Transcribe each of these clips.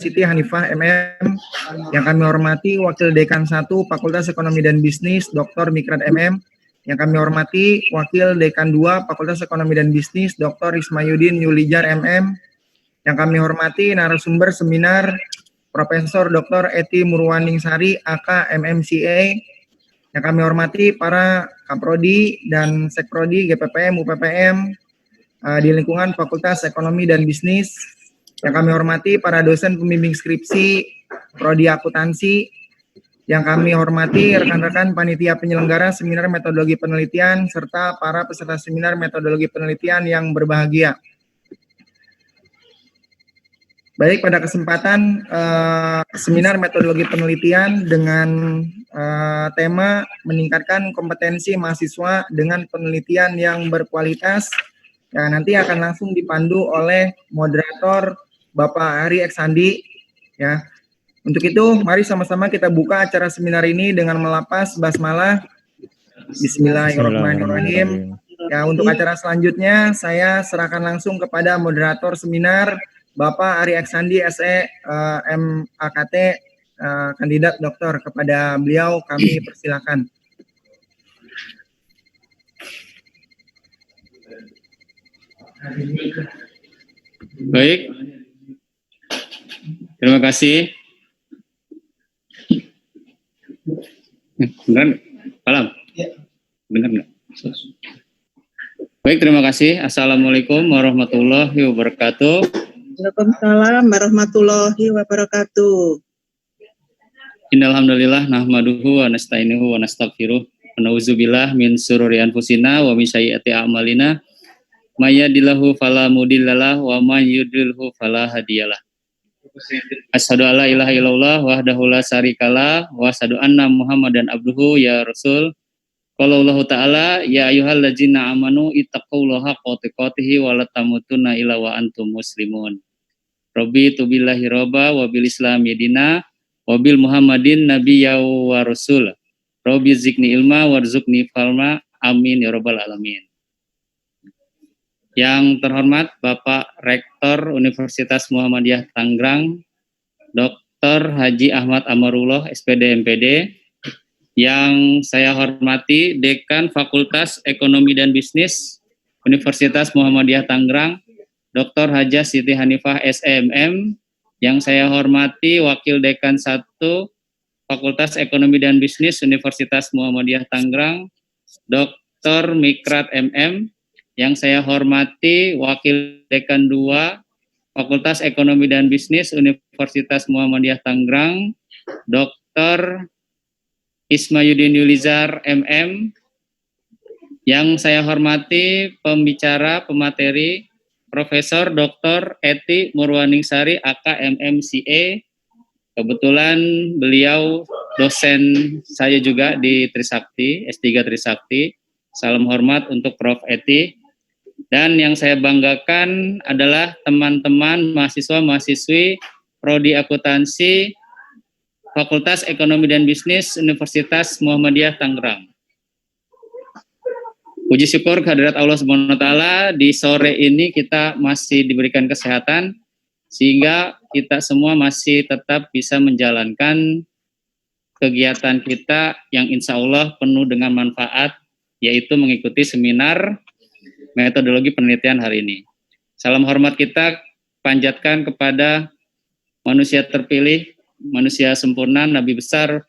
Siti Hanifah MM. Yang kami hormati Wakil Dekan 1 Fakultas Ekonomi dan Bisnis Dr. Mikrat MM. Yang kami hormati Wakil Dekan 2 Fakultas Ekonomi dan Bisnis Dr. Ismayudin Yulijar MM. Yang kami hormati narasumber seminar Profesor Dr. Eti Murwaningsari AK MMCA. Yang kami hormati para Kaprodi dan Sekprodi GPPM UPPM di lingkungan Fakultas Ekonomi dan Bisnis. Yang kami hormati para dosen pembimbing skripsi Prodi Akuntansi. Yang kami hormati rekan-rekan panitia penyelenggara seminar metodologi penelitian serta para peserta seminar metodologi penelitian yang berbahagia. Baik, pada kesempatan seminar metodologi penelitian dengan tema meningkatkan kompetensi mahasiswa dengan penelitian yang berkualitas, ya, nanti akan langsung dipandu oleh moderator Bapak Ari Eksandi, ya. Untuk itu, mari sama-sama kita buka acara seminar ini dengan melapas basmalah. Bismillahirrahmanirrahim. Ya, untuk acara selanjutnya saya serahkan langsung kepada moderator seminar Bapak Ari Eksandi SE MAKT kandidat doktor. Kepada beliau kami persilakan. Baik. Terima kasih. Benar, Alam? Benar nggak? Baik, terima kasih. Assalamualaikum warahmatullahi wabarakatuh. Waalaikumsalam warahmatullahi wabarakatuh. Innalhamdulillah nahmaduhu wa nasta'inuhu wa nastaghfiruh wa na'udzubillah min syururi anfusina wa min sayyiati a'malina may yahdihillahu fala mudhillalah wa may yudlilhu fala hadiyalah. Asyhadu alla ilaha illallah wahdahu la syarikalah wa asyhadu anna Muhammadan abduhu ya rasul. Qala Allah Ta'ala ya ayyuhallazina amanu ittaqullaha haqqa tuqatih wa la tamutunna illa wa antum muslimun. Rabbi tubillahi robba wa bil islami dina wa bil muhammadin nabiyya wa rasul. Rabbi zikni ilma warzuqni falma amin ya rabbal alamin. Yang terhormat Bapak Rektor Universitas Muhammadiyah Tangerang, Dr. Haji Ahmad Amarullah, SPD MPD. Yang saya hormati Dekan Fakultas Ekonomi dan Bisnis Universitas Muhammadiyah Tangerang, Dr. Hajah Siti Hanifah SEMM. Yang saya hormati Wakil Dekan 1 Fakultas Ekonomi dan Bisnis Universitas Muhammadiyah Tangerang, Dr. Mikrat MM. Yang saya hormati Wakil Dekan 2 Fakultas Ekonomi dan Bisnis Universitas Muhammadiyah Tangerang, Dr. Ismayudin Yulijar MM. Yang saya hormati pembicara pemateri Profesor Dr. Eti Murwaningsari AK MMCA. Kebetulan beliau dosen saya juga di Trisakti, S3 Trisakti. Salam hormat untuk Prof. Eti. Dan yang saya banggakan adalah teman-teman mahasiswa-mahasiswi Prodi Akuntansi Fakultas Ekonomi dan Bisnis Universitas Muhammadiyah Tangerang. Puji syukur kehadirat Allah Subhanahu wa taala, di sore ini kita masih diberikan kesehatan sehingga kita semua masih tetap bisa menjalankan kegiatan kita yang insya Allah penuh dengan manfaat, yaitu mengikuti seminar metodologi penelitian hari ini. Salam hormat kita panjatkan kepada manusia terpilih, manusia sempurna, Nabi besar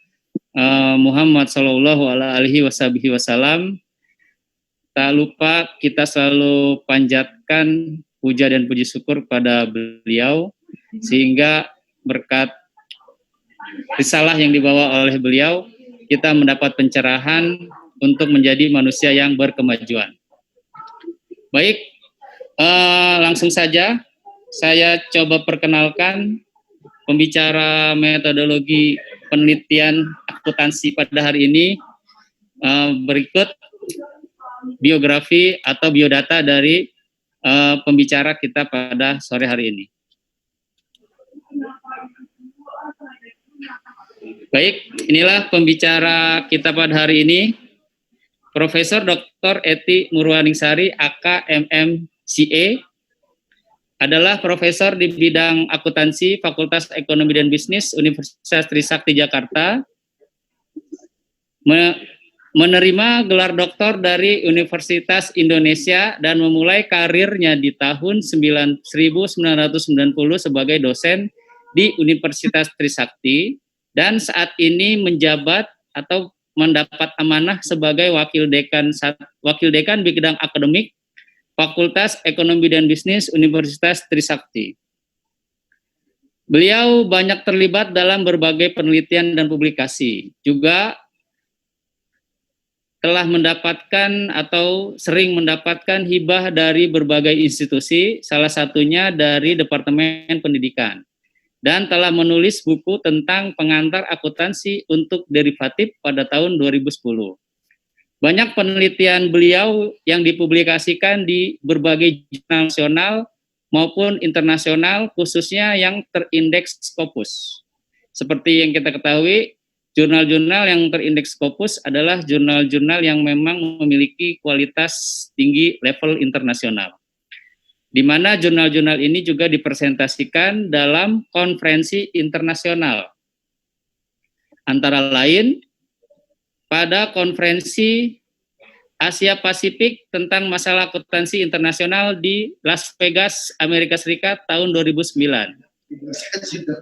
Muhammad Sallallahu Alaihi Wasallam. Tak lupa kita selalu panjatkan puja dan puji syukur kepada beliau, sehingga berkat risalah yang dibawa oleh beliau, kita mendapat pencerahan untuk menjadi manusia yang berkemajuan. Baik, langsung saja saya coba perkenalkan pembicara metodologi penelitian akuntansi pada hari ini. Berikut biografi atau biodata dari pembicara kita pada sore hari ini. Baik, inilah pembicara kita pada hari ini. Profesor Dr. Eti Murwaningsari AK MMCA. adalah profesor di bidang akuntansi Fakultas Ekonomi dan Bisnis Universitas Trisakti Jakarta, menerima gelar doktor dari Universitas Indonesia dan memulai karirnya di tahun 1990 sebagai dosen di Universitas Trisakti, dan saat ini menjabat atau mendapat amanah sebagai wakil dekan bidang akademik Fakultas Ekonomi dan Bisnis Universitas Trisakti. Beliau banyak terlibat dalam berbagai penelitian dan publikasi, juga telah mendapatkan atau sering mendapatkan hibah dari berbagai institusi, salah satunya dari Departemen Pendidikan, dan telah menulis buku tentang pengantar akuntansi untuk derivatif pada tahun 2010. Banyak penelitian beliau yang dipublikasikan di berbagai jurnal nasional maupun internasional, khususnya yang terindeks Scopus. Seperti yang kita ketahui, jurnal-jurnal yang terindeks Scopus adalah jurnal-jurnal yang memang memiliki kualitas tinggi level internasional, di mana jurnal-jurnal ini juga dipresentasikan dalam konferensi internasional. Antara lain, pada konferensi Asia Pasifik tentang masalah akuntansi internasional di Las Vegas, Amerika Serikat tahun 2009.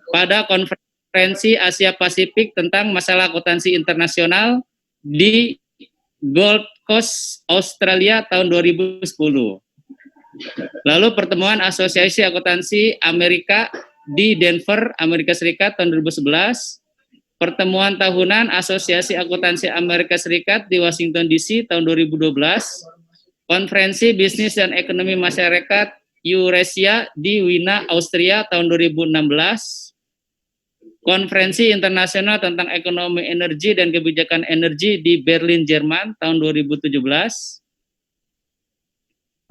Pada konferensi Asia Pasifik tentang masalah akuntansi internasional di Gold Coast, Australia tahun 2010. Lalu pertemuan Asosiasi Akuntansi Amerika di Denver, Amerika Serikat tahun 2011. Pertemuan tahunan Asosiasi Akuntansi Amerika Serikat di Washington DC tahun 2012. Konferensi Bisnis dan Ekonomi Masyarakat Eurasia di Wina, Austria tahun 2016. Konferensi internasional tentang ekonomi energi dan kebijakan energi di Berlin, Jerman tahun 2017.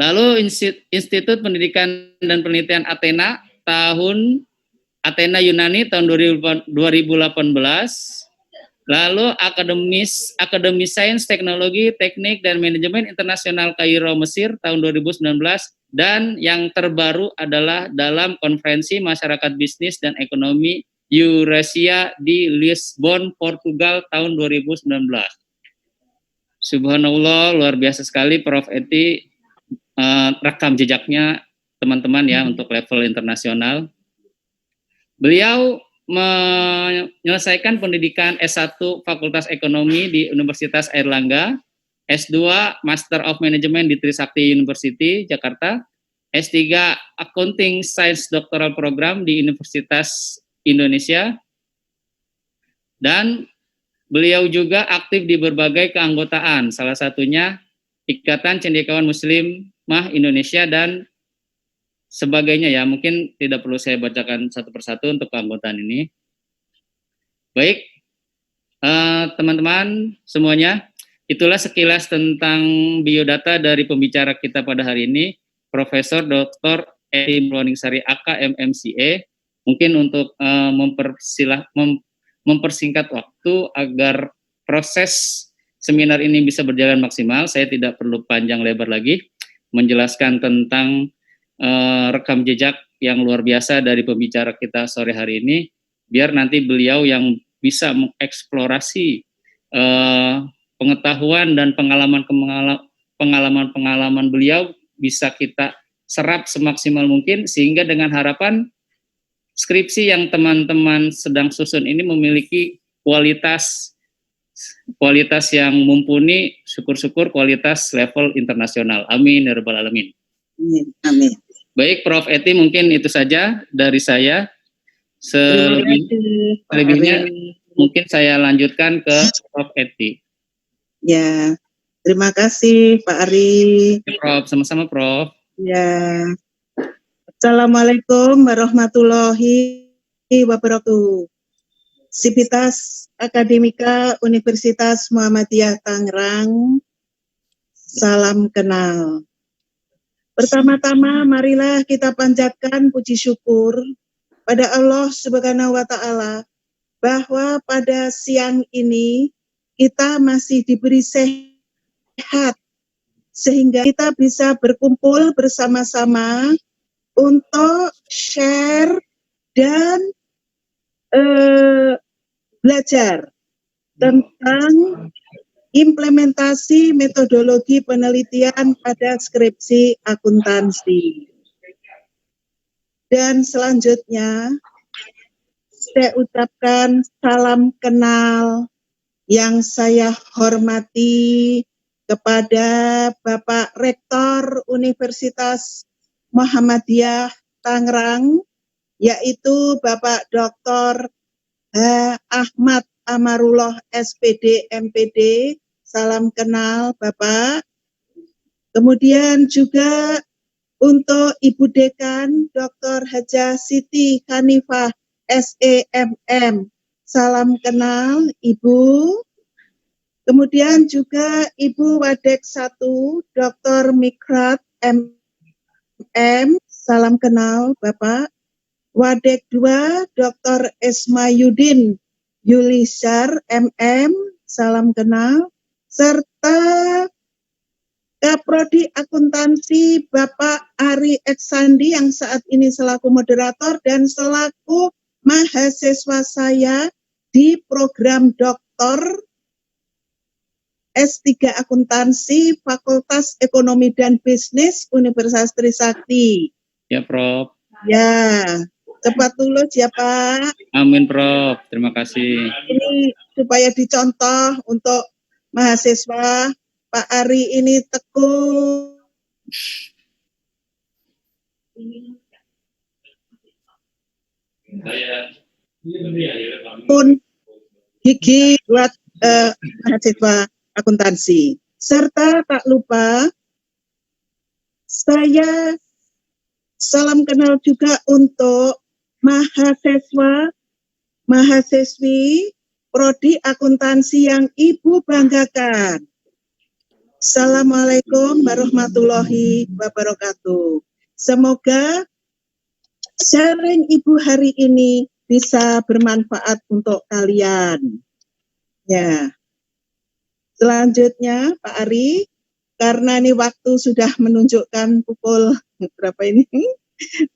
Lalu Institut Pendidikan dan Penelitian Athena Athena Yunani tahun 2018. Lalu Akademi Sains, Teknologi, Teknik, dan Manajemen Internasional Kairo, Mesir tahun 2019. Dan yang terbaru adalah dalam Konferensi Masyarakat Bisnis dan Ekonomi Eurasia di Lisbon, Portugal tahun 2019. Subhanallah, luar biasa sekali Prof. Eti, rekam jejaknya teman-teman ya untuk level internasional. Beliau menyelesaikan pendidikan S1 Fakultas Ekonomi di Universitas Airlangga, S2 Master of Management di Trisakti University, Jakarta, S3 Accounting Science Doctoral Program di Universitas Indonesia, dan beliau juga aktif di berbagai keanggotaan, salah satunya Ikatan Cendekiawan Muslimah Indonesia dan sebagainya ya, mungkin tidak perlu saya bacakan satu persatu untuk keanggotaan ini. Baik, teman-teman semuanya, itulah sekilas tentang biodata dari pembicara kita pada hari ini, Profesor Dr. Eti Mulyaningsari AK MMCA. Mungkin untuk mempersingkat waktu agar proses seminar ini bisa berjalan maksimal, saya tidak perlu panjang lebar lagi menjelaskan tentang rekam jejak yang luar biasa dari pembicara kita sore hari ini, biar nanti beliau yang bisa mengeksplorasi pengetahuan dan pengalaman beliau bisa kita serap semaksimal mungkin, sehingga dengan harapan skripsi yang teman-teman sedang susun ini memiliki kualitas yang mumpuni, syukur-syukur kualitas level internasional. Amin ya rabbal alamin. Amin. Baik, Prof. Eti, mungkin itu saja dari saya. Selebihnya mungkin saya lanjutkan ke Prof. Eti. Ya, terima kasih Pak Ari. Ya, Prof, sama-sama Prof. Ya, Assalamualaikum warahmatullahi wabarakatuh. Sivitas Akademika Universitas Muhammadiyah Tangerang, salam kenal. Pertama-tama marilah kita panjatkan puji syukur pada Allah Subhanahu wa Ta'ala bahwa pada siang ini kita masih diberi sehat sehingga kita bisa berkumpul bersama-sama untuk share dan belajar tentang implementasi metodologi penelitian pada skripsi akuntansi. Dan selanjutnya, saya ucapkan salam kenal yang saya hormati kepada Bapak Rektor Universitas Muhammadiyah Tangerang, yaitu Bapak Dr. Ahmad Amarullah SPD MPD. Salam kenal Bapak. Kemudian juga untuk Ibu Dekan Dr. Hajah Siti Hanifah SEMM. Salam kenal Ibu. Kemudian juga Ibu Wadek 1 Dr. Mikrat MM. Salam kenal Bapak. Wadek 2 Dr. Esmayudin Yulisar MM. Salam kenal. Serta Kaprodi Akuntansi Bapak Ari Eksandi yang saat ini selaku moderator dan selaku mahasiswa saya di program Doktor S3 Akuntansi Fakultas Ekonomi dan Bisnis Universitas Trisakti. Ya, Prof. Ya, cepat lulus ya Pak. Amin, Prof. Terima kasih. Ini supaya dicontoh untuk mahasiswa. Pak Ari ini tekun. Pun gigi buat mahasiswa akuntansi. Serta tak lupa saya salam kenal juga untuk mahasiswi prodi akuntansi yang Ibu banggakan. Assalamualaikum warahmatullahi wabarakatuh. Semoga sharing Ibu hari ini bisa bermanfaat untuk kalian. Ya. Selanjutnya Pak Ari, karena ini waktu sudah menunjukkan pukul berapa ini?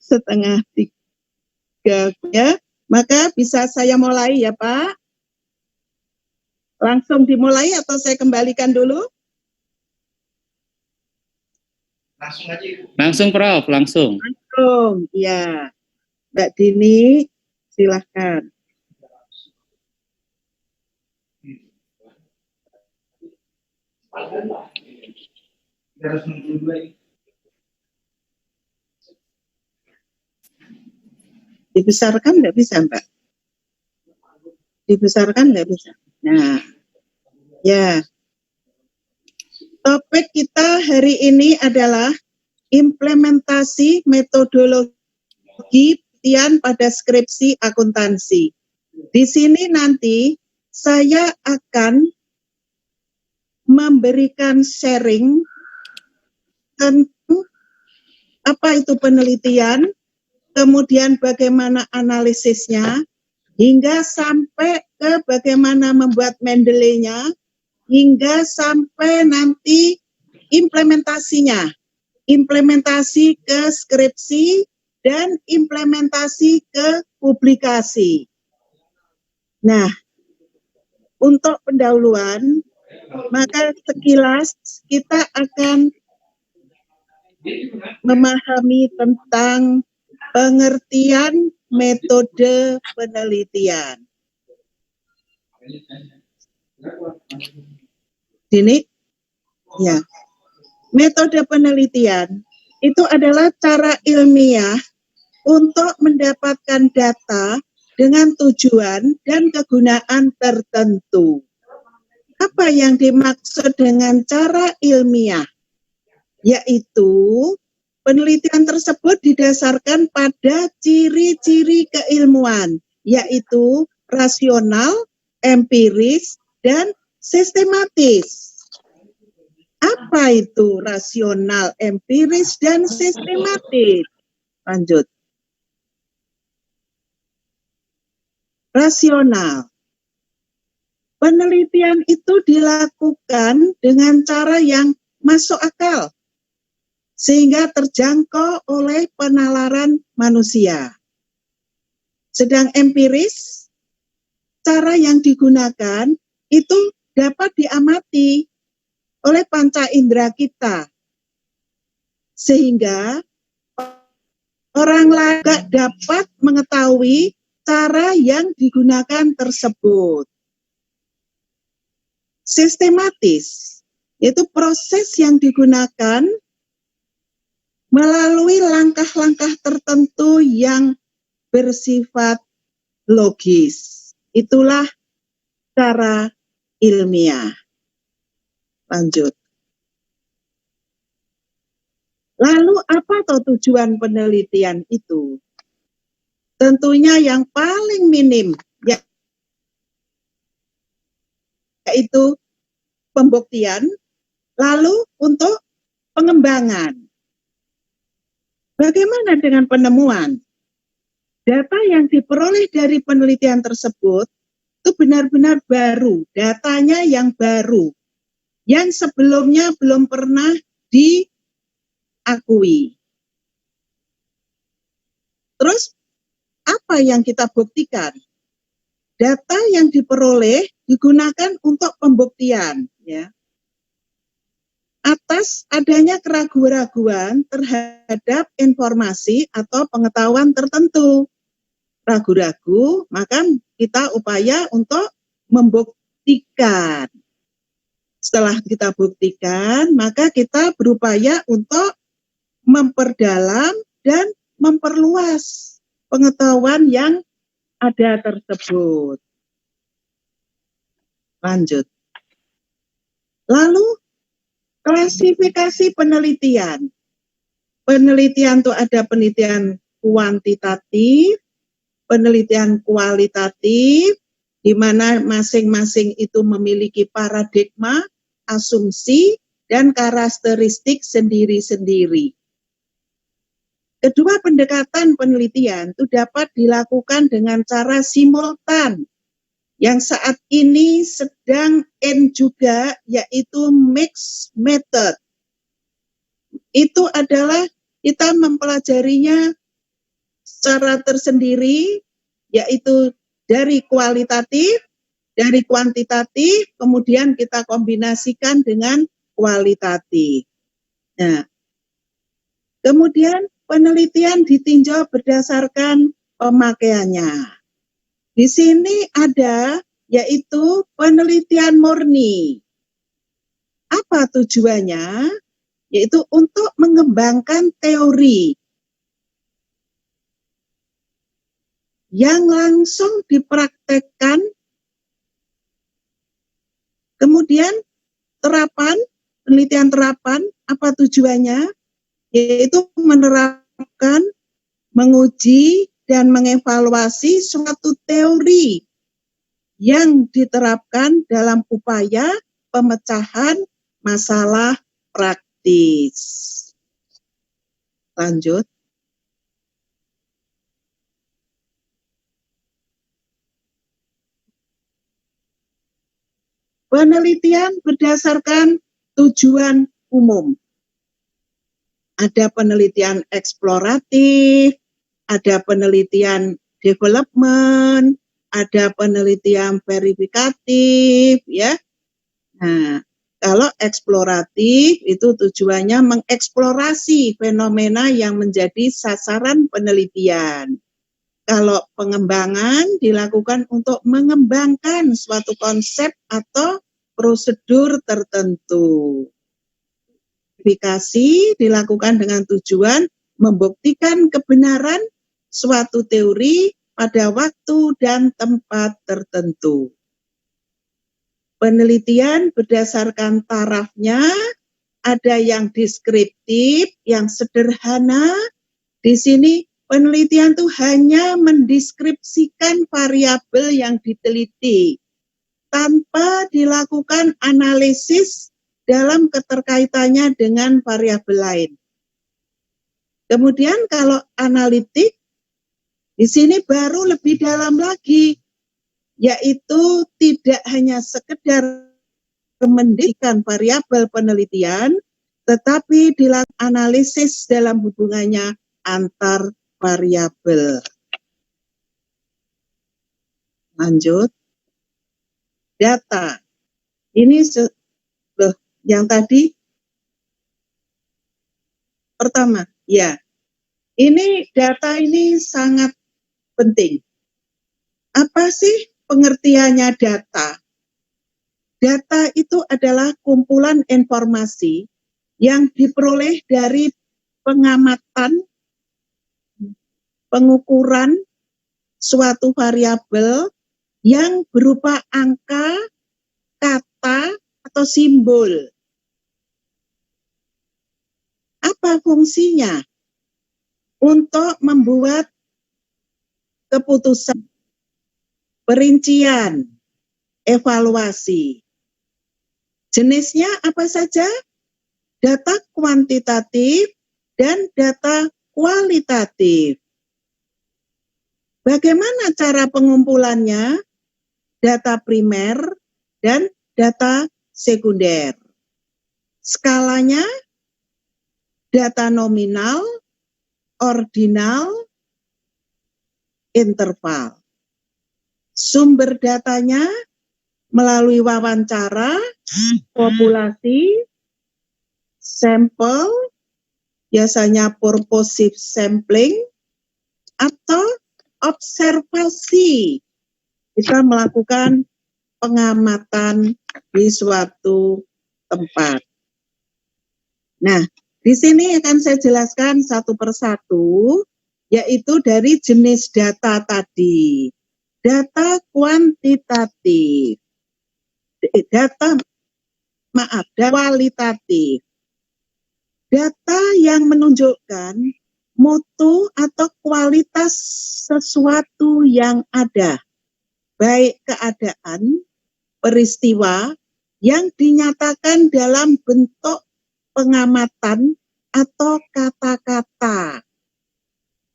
2:30 ya. Maka bisa saya mulai ya Pak? Langsung dimulai atau saya kembalikan dulu? Langsung aja Ibu. Langsung, Prof. Langsung. Langsung, ya. Mbak Dini, silahkan. Dibesarkan nggak bisa, Mbak? Dibesarkan nggak bisa. Nah, ya. Topik kita hari ini adalah implementasi metodologi penelitian pada skripsi akuntansi. Di sini nanti saya akan memberikan sharing tentang apa itu penelitian, kemudian bagaimana analisisnya, hingga sampai ke bagaimana membuat Mendeley-nya, hingga sampai nanti implementasinya, implementasi ke skripsi dan implementasi ke publikasi. Nah, untuk pendahuluan, maka sekilas kita akan memahami tentang pengertian metode penelitian. Ini, ya, metode penelitian itu adalah cara ilmiah untuk mendapatkan data dengan tujuan dan kegunaan tertentu. Apa yang dimaksud dengan cara ilmiah? Yaitu penelitian tersebut didasarkan pada ciri-ciri keilmuan, yaitu rasional, empiris, dan sistematis. Apa itu rasional, empiris, dan sistematis? Lanjut. Rasional. Penelitian itu dilakukan dengan cara yang masuk akal, sehingga terjangkau oleh penalaran manusia. Sedang empiris, cara yang digunakan itu dapat diamati oleh panca indera kita, sehingga orang lain dapat mengetahui cara yang digunakan tersebut. Sistematis, yaitu proses yang digunakan melalui langkah-langkah tertentu yang bersifat logis. Itulah cara ilmiah. Lanjut. Lalu apa tujuan penelitian itu? Tentunya yang paling minim, yaitu pembuktian, lalu untuk pengembangan. Bagaimana dengan penemuan? Data yang diperoleh dari penelitian tersebut itu benar-benar baru, datanya yang baru, yang sebelumnya belum pernah diakui. Terus, apa yang kita buktikan? Data yang diperoleh digunakan untuk pembuktian, ya, atas adanya keraguan-raguan terhadap informasi atau pengetahuan tertentu. Ragu-ragu, maka kita upaya untuk membuktikan. Setelah kita buktikan, maka kita berupaya untuk memperdalam dan memperluas pengetahuan yang ada tersebut. Lanjut. Lalu, klasifikasi penelitian. Penelitian itu ada penelitian kuantitatif, penelitian kualitatif, di mana masing-masing itu memiliki paradigma, asumsi, dan karakteristik sendiri-sendiri. Kedua pendekatan penelitian itu dapat dilakukan dengan cara simultan, yang saat ini sedang in juga, yaitu mixed method. Itu adalah kita mempelajarinya secara tersendiri, yaitu dari kualitatif, dari kuantitatif, kemudian kita kombinasikan dengan kualitatif. Nah, kemudian penelitian ditinjau berdasarkan pemakaiannya. Di sini ada yaitu penelitian murni. Apa tujuannya? Yaitu untuk mengembangkan teori yang langsung dipraktekkan. Kemudian penelitian terapan, apa tujuannya? Yaitu menerapkan, menguji, dan mengevaluasi suatu teori yang diterapkan dalam upaya pemecahan masalah praktis. Lanjut. Penelitian berdasarkan tujuan umum. Ada penelitian eksploratif, ada penelitian development, ada penelitian verifikatif, ya. Nah, kalau eksploratif itu tujuannya mengeksplorasi fenomena yang menjadi sasaran penelitian. Kalau pengembangan dilakukan untuk mengembangkan suatu konsep atau prosedur tertentu. Verifikasi dilakukan dengan tujuan membuktikan kebenaran suatu teori pada waktu dan tempat tertentu. Penelitian berdasarkan tarafnya, ada yang deskriptif, yang sederhana. Di sini penelitian itu hanya mendeskripsikan variabel yang diteliti tanpa dilakukan analisis dalam keterkaitannya dengan variabel lain. Kemudian kalau analitik, di sini baru lebih dalam lagi, yaitu tidak hanya sekedar mendirikan variabel penelitian, tetapi dilakukan analisis dalam hubungannya antar variabel. Lanjut. Data. Ini yang tadi pertama, ya. Ini data ini sangat penting. Apa sih pengertiannya data? Data itu adalah kumpulan informasi yang diperoleh dari pengamatan, pengukuran suatu variabel yang berupa angka, kata, atau simbol. Apa fungsinya? Untuk membuat keputusan, perincian, evaluasi. Jenisnya apa saja? Data kuantitatif dan data kualitatif. Bagaimana cara pengumpulannya? Data primer dan data sekunder. Skalanya data nominal, ordinal, interval. Sumber datanya melalui wawancara, populasi, sampel, biasanya purposive sampling, atau observasi. Kita melakukan pengamatan di suatu tempat. Nah, di sini akan saya jelaskan satu persatu, yaitu dari jenis data tadi. Data kuantitatif. Data kualitatif. Data yang menunjukkan mutu atau kualitas sesuatu yang ada, baik keadaan, peristiwa yang dinyatakan dalam bentuk pengamatan atau kata-kata.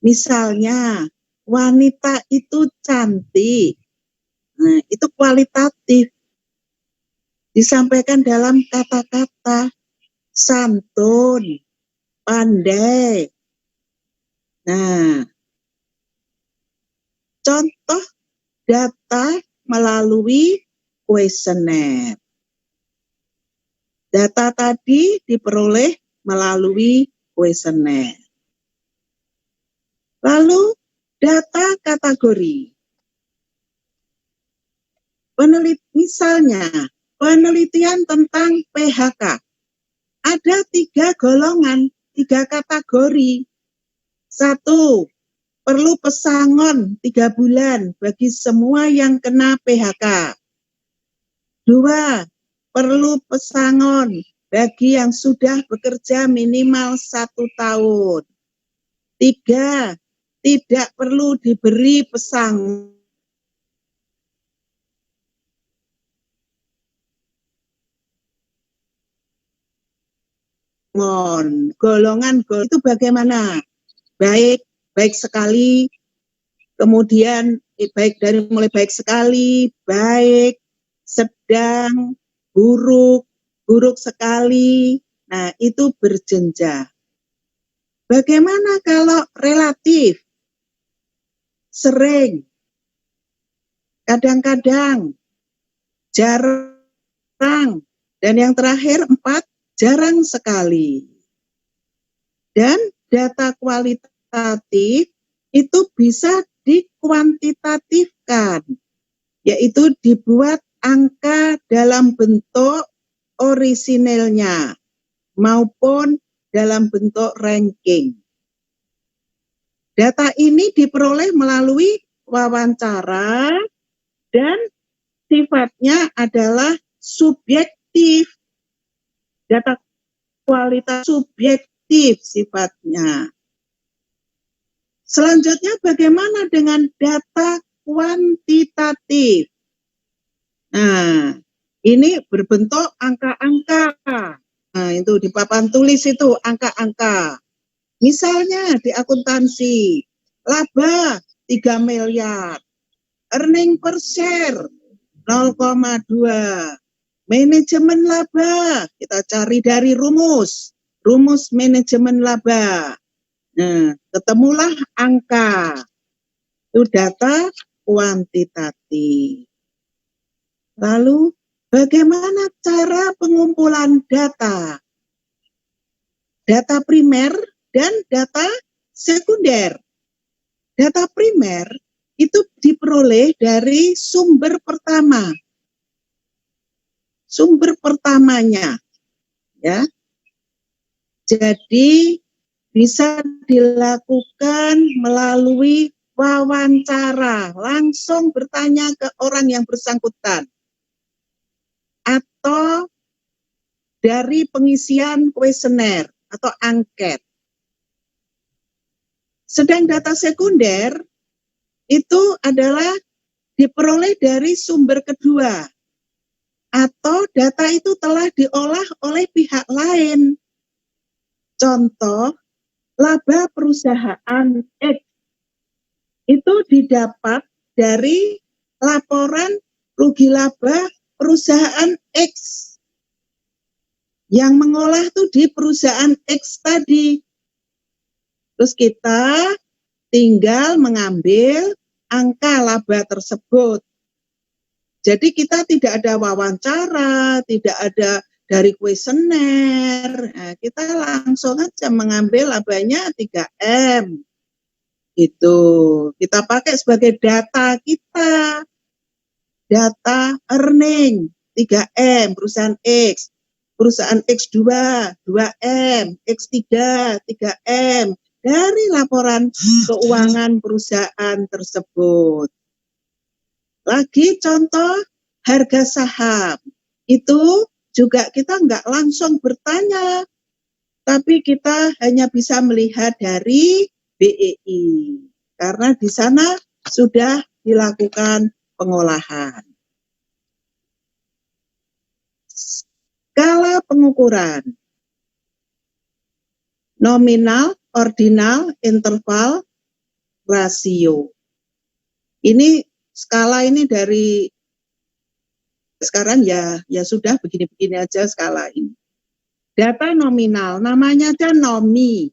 Misalnya, wanita itu cantik. Nah, itu kualitatif. Disampaikan dalam kata-kata, santun, pandai. Nah, contoh data melalui kuesioner. Data tadi diperoleh melalui kuesioner. Lalu data kategori. Misalnya, penelitian tentang PHK. Ada 3 golongan, 3 kategori. 1, perlu pesangon 3 bulan bagi semua yang kena PHK. 2, perlu pesangon bagi yang sudah bekerja minimal 1 tahun. 3, tidak perlu diberi pesangon. Golongan itu bagaimana? Baik sekali, kemudian mulai baik sekali, baik, sedang, buruk sekali. Nah, itu berjenjang. Bagaimana kalau relatif? Sering, kadang-kadang, jarang, dan yang terakhir 4, jarang sekali. Dan data kualitatif itu bisa dikuantitatifkan, yaitu dibuat angka dalam bentuk orisinilnya maupun dalam bentuk ranking. Data ini diperoleh melalui wawancara dan sifatnya adalah subjektif. Data kualitas subjektif sifatnya. Selanjutnya bagaimana dengan data kuantitatif? Nah, ini berbentuk angka-angka. Nah, itu di papan tulis itu angka-angka. Misalnya di akuntansi, laba 3 miliar, earning per share 0,2. Manajemen laba, kita cari dari rumus. rumus manajemen laba. Nah, ketemulah angka. Itu data kuantitatif. Lalu, bagaimana cara pengumpulan data? Data primer dan data sekunder. Data primer itu diperoleh dari sumber pertama. Sumber pertamanya, ya. Jadi bisa dilakukan melalui wawancara, langsung bertanya ke orang yang bersangkutan, atau dari pengisian kuesioner atau angket. Sedang data sekunder itu adalah diperoleh dari sumber kedua, atau data itu telah diolah oleh pihak lain. Contoh, laba perusahaan X itu didapat dari laporan rugi laba perusahaan X. Yang mengolah itu di perusahaan X tadi. Terus kita tinggal mengambil angka laba tersebut. Jadi kita tidak ada wawancara, tidak ada dari kuesioner. Nah, kita langsung aja mengambil labanya 3M. Itu kita pakai sebagai data kita. Data earning 3M perusahaan X. Perusahaan X2, 2M, X3, 3M. Dari laporan keuangan perusahaan tersebut. Lagi contoh harga saham. Itu juga kita nggak langsung bertanya, tapi kita hanya bisa melihat dari BEI. Karena di sana sudah dilakukan pengolahan. Skala pengukuran. Nominal, ordinal, interval, rasio. Ini skala ini dari sekarang ya sudah begini-begini aja skala ini. Data nominal, namanya aja nomi.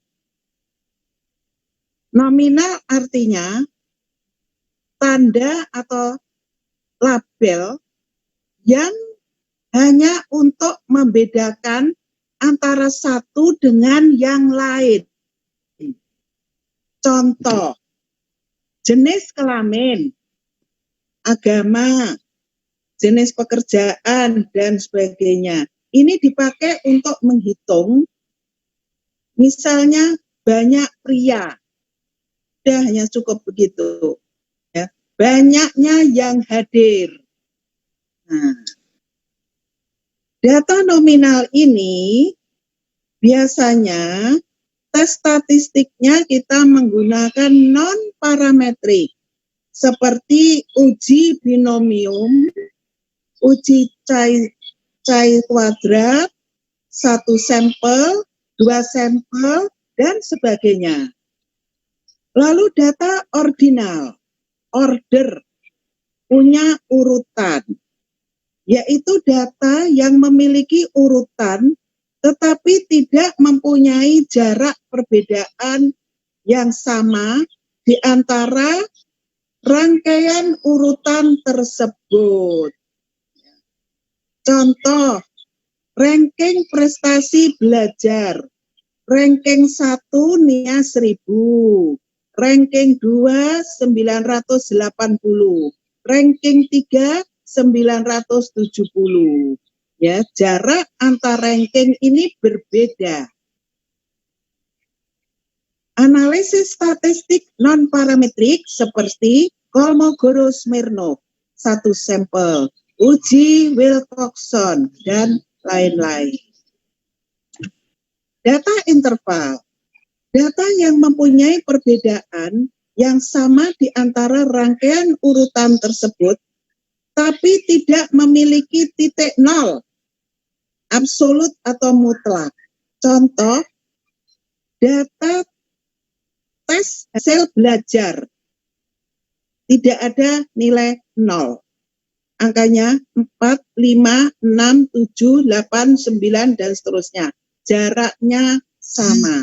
Nominal artinya tanda atau label yang hanya untuk membedakan antara satu dengan yang lain. Contoh, jenis kelamin, agama, jenis pekerjaan, dan sebagainya. Ini dipakai untuk menghitung, misalnya banyak pria, sudah hanya cukup begitu. Ya. Banyaknya yang hadir. Nah, data nominal ini biasanya tes statistiknya kita menggunakan non-parametrik seperti uji binomium, uji Cai kuadrat, 1 sampel, 2 sampel, dan sebagainya. Lalu data ordinal, order, punya urutan. Yaitu data yang memiliki urutan tetapi tidak mempunyai jarak perbedaan yang sama di antara rangkaian urutan tersebut. Contoh, ranking prestasi belajar. Ranking 1 NIA 1000, ranking 2 980, ranking 3 970. Ya, jarak antar ranking ini berbeda. Analisis statistik non-parametrik seperti Kolmogorov-Smirnov, 1 sampel, uji Wilcoxon, dan lain-lain. Data interval, data yang mempunyai perbedaan yang sama di antara rangkaian urutan tersebut, tapi tidak memiliki titik nol, absolut atau mutlak. Contoh, data tes hasil belajar, tidak ada nilai nol. Angkanya 4, 5, 6, 7, 8, 9, dan seterusnya. jaraknya sama.